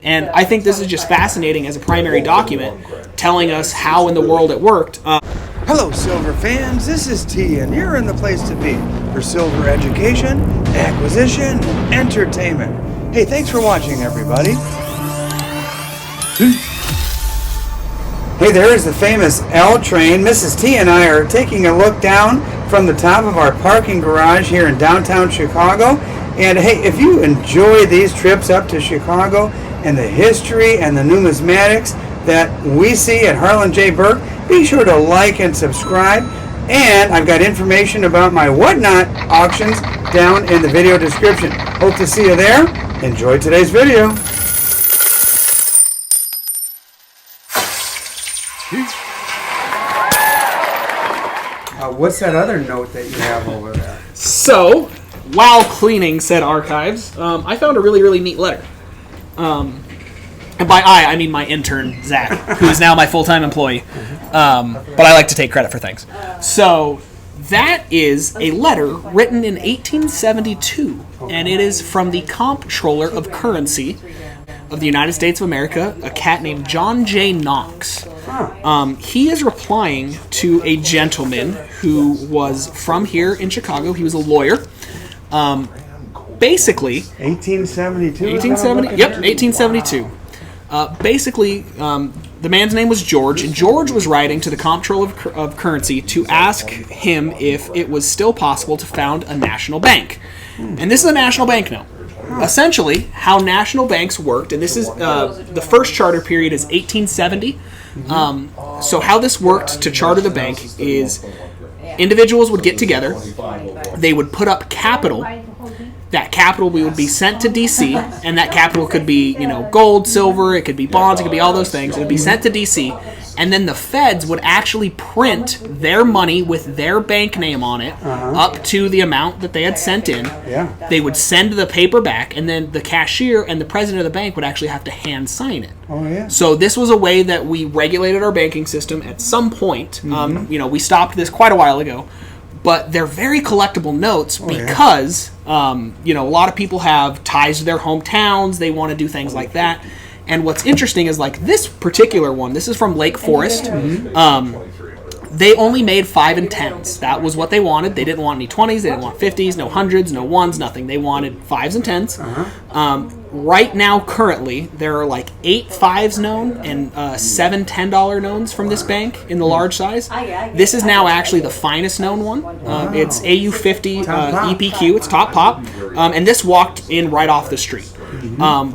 And I think this is just fascinating as a primary document, telling us how in the world it worked. Hello, Silver fans. This is T, and you're in the place to be for Silver education, acquisition, entertainment. Hey, thanks for watching, everybody. Hey, there is the famous L train. Mrs. T and I are taking a look down from the top of our parking garage here in downtown Chicago. And hey, if you enjoy these trips up to Chicago and the history and the numismatics that we see at Harlan J Berk, be sure to like and subscribe. And I've got information about my Whatnot auctions down in the video description. Hope to see you there. Enjoy today's video. What's that other note that you have over there? So, while cleaning said archives, I found a really, really neat letter. And by I mean my intern, Zach, who is now my full-time employee. But I like to take credit for things. So, that is a letter written in 1872, and it is from the Comptroller of Currency of the United States of America, a cat named John J. Knox. He is replying to a gentleman who was from here in Chicago. He was a lawyer. Basically... 1872? 1872. Basically, the man's name was George, and George was writing to the Comptroller of Currency to ask him if it was still possible to found a national bank. And this is a national bank now. Essentially, how national banks worked, and this is the first charter period is 1870. So how this worked to charter the bank is individuals would get together, they would put up capital. That capital would be sent to D.C., and that capital could be, gold, silver, it could be bonds, it could be all those things. It would be sent to D.C., and then the feds would actually print their money with their bank name on it up to the amount that they had sent in. Yeah. They would send the paper back, and then the cashier and the president of the bank would actually have to hand sign it. Oh, yeah. So this was a way that we regulated our banking system at some point. We stopped this quite a while ago. But they're very collectible notes because, a lot of people have ties to their hometowns. They want to do things like that. And what's interesting is, like, this particular one, this is from Lake Forest. They only made 5 and 10s. That was what they wanted. They didn't want any 20s. They didn't want 50s, no 100s, no 1s, nothing. They wanted 5s and 10s. Right now, currently, there are like 8 5s known and 7 $10 knowns from this bank in the large size. This is now actually the finest known one. It's AU50 EPQ. It's top pop. And this walked in right off the street. But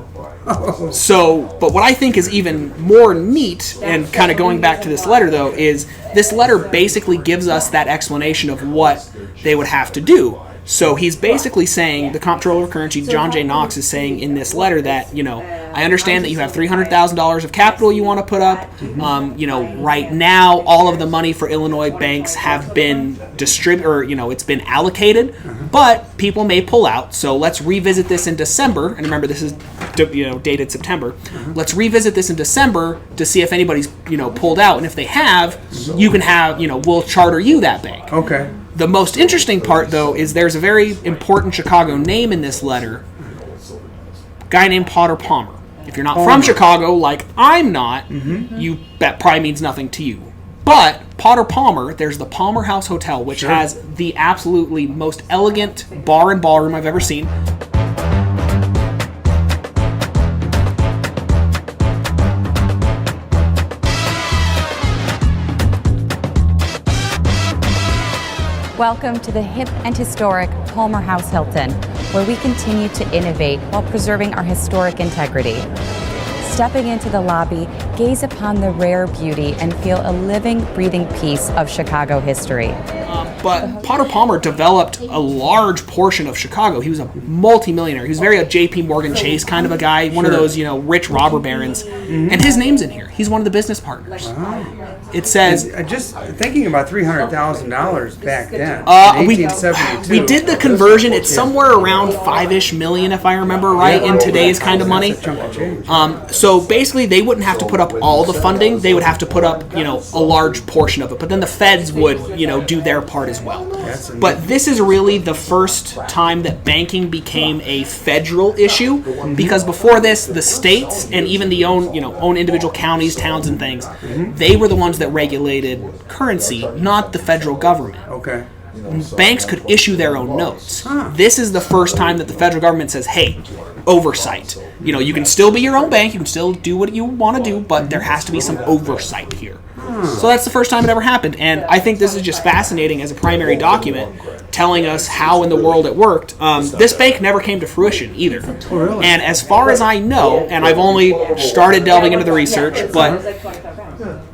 what I think is even more neat, and kind of going back to this letter, though, is this letter basically gives us that explanation of what they would have to do. So he's basically saying, the Comptroller of Currency, John J. Knox, is saying in this letter that, I understand that you have $300,000 of capital you want to put up. Right now, all of the money for Illinois banks have been distributed, or, it's been allocated, but people may pull out. So let's revisit this in December. And remember, this is, dated September. Let's revisit this in December to see if anybody's, pulled out. And if they have, you can have, we'll charter you that bank. Okay. The most interesting part, though, is there's a very important Chicago name in this letter. A guy named Potter Palmer. If you're not from Chicago, like I'm not, that probably means nothing to you. But Potter Palmer, there's the Palmer House Hotel, which has the absolutely most elegant bar and ballroom I've ever seen. Welcome to the hip and historic Palmer House Hilton, where we continue to innovate while preserving our historic integrity. Stepping into the lobby, gaze upon the rare beauty and feel a living, breathing piece of Chicago history. But Potter Palmer developed a large portion of Chicago. He was a multimillionaire. He was very a J.P. Morgan Chase kind of a guy, one of those, rich robber barons. And his name's in here. He's one of the business partners. Wow. It says... Just thinking about $300,000 back then, 1872. We did the conversion. It's somewhere around 5-ish million, if I remember right, in today's kind of money. That's a chunk of change. So basically, they wouldn't have to put up all the funding. They would have to put up, a large portion of it. But then the feds would, do their part as as well. But this is really the first time that banking became a federal issue, because before this, the states and even the own individual counties, towns, and things, they were the ones that regulated currency, not the federal government. Okay. Banks could issue their own notes. This is the first time that the federal government says, hey, oversight. You can still be your own bank, you can still do what you want to do, but there has to be some oversight here. So that's the first time it ever happened, and I think this is just fascinating as a primary document telling us how in the world it worked. This bank never came to fruition either. And as far as I know, and I've only started delving into the research, but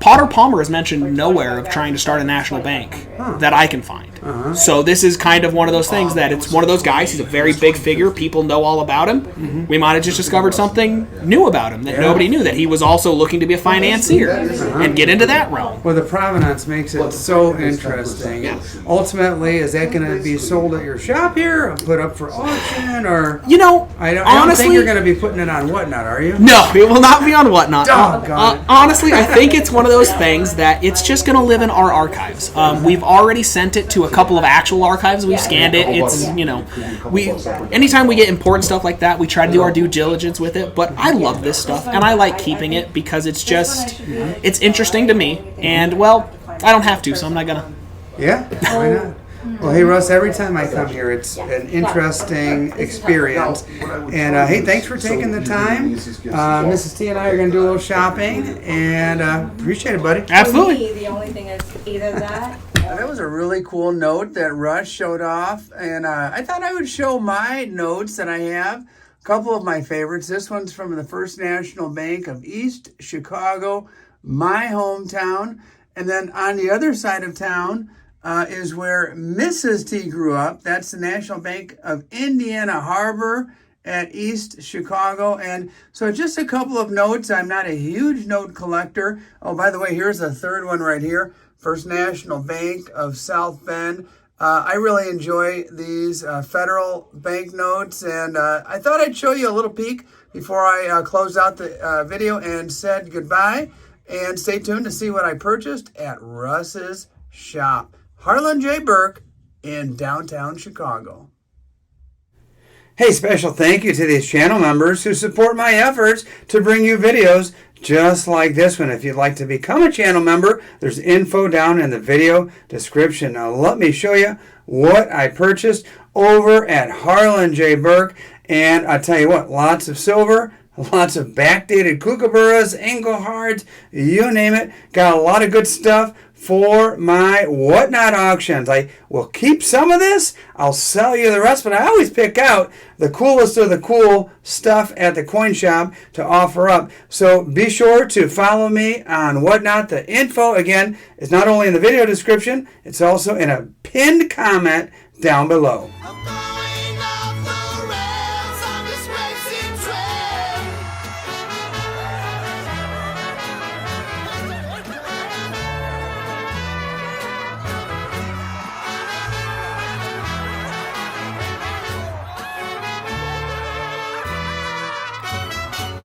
Potter Palmer is mentioned nowhere of trying to start a national bank that I can find. So this is kind of one of those things that it's one of those guys. He's a very big figure. People know all about him. We might have just discovered something new about him that nobody knew, that he was also looking to be a financier and get into that realm. Well, the provenance makes it so interesting. Ultimately, is that going to be sold at your shop here, or put up for auction, or I don't think you're going to be putting it on Whatnot, are you? No, it will not be on Whatnot. Doggone it. Honestly, I think it's one of those things that it's just going to live in our archives. We've already sent it to a couple of actual archives. We've scanned it. It's anytime we get important stuff like that, we try to do our due diligence with it. But I love this stuff, and I like keeping it because it's interesting to me. And well, I don't have to, so I'm not gonna. Yeah, why not? Well, hey, Russ, every time I come here, it's an interesting experience. And, hey, thanks for taking the time. Mrs. T and I are going to do a little shopping, and appreciate it, buddy. Absolutely. The only thing is either that. That was a really cool note that Russ showed off, and I thought I would show my notes that I have. A couple of my favorites. This one's from the First National Bank of East Chicago, my hometown. And then on the other side of town is where Mrs. T grew up. That's the National Bank of Indiana Harbor at East Chicago. And so just a couple of notes. I'm not a huge note collector. Oh, by the way, here's a third one right here. First National Bank of South Bend. I really enjoy these federal bank notes, and I thought I'd show you a little peek before I closed out the video and said goodbye. And stay tuned to see what I purchased at Russ's shop. Harlan J Berk in downtown Chicago. Hey, special thank you to these channel members who support my efforts to bring you videos just like this one. If you'd like to become a channel member, there's info down in the video description. Now let me show you what I purchased over at Harlan J Berk. And I'll tell you what, lots of silver, lots of backdated kookaburras, Englehards, you name it. Got a lot of good stuff for my Whatnot auctions. I will keep some of this. I'll sell you the rest, but I always pick out the coolest of the cool stuff at the coin shop to offer up. So be sure to follow me on Whatnot. The info, again, is not only in the video description, it's also in a pinned comment down below.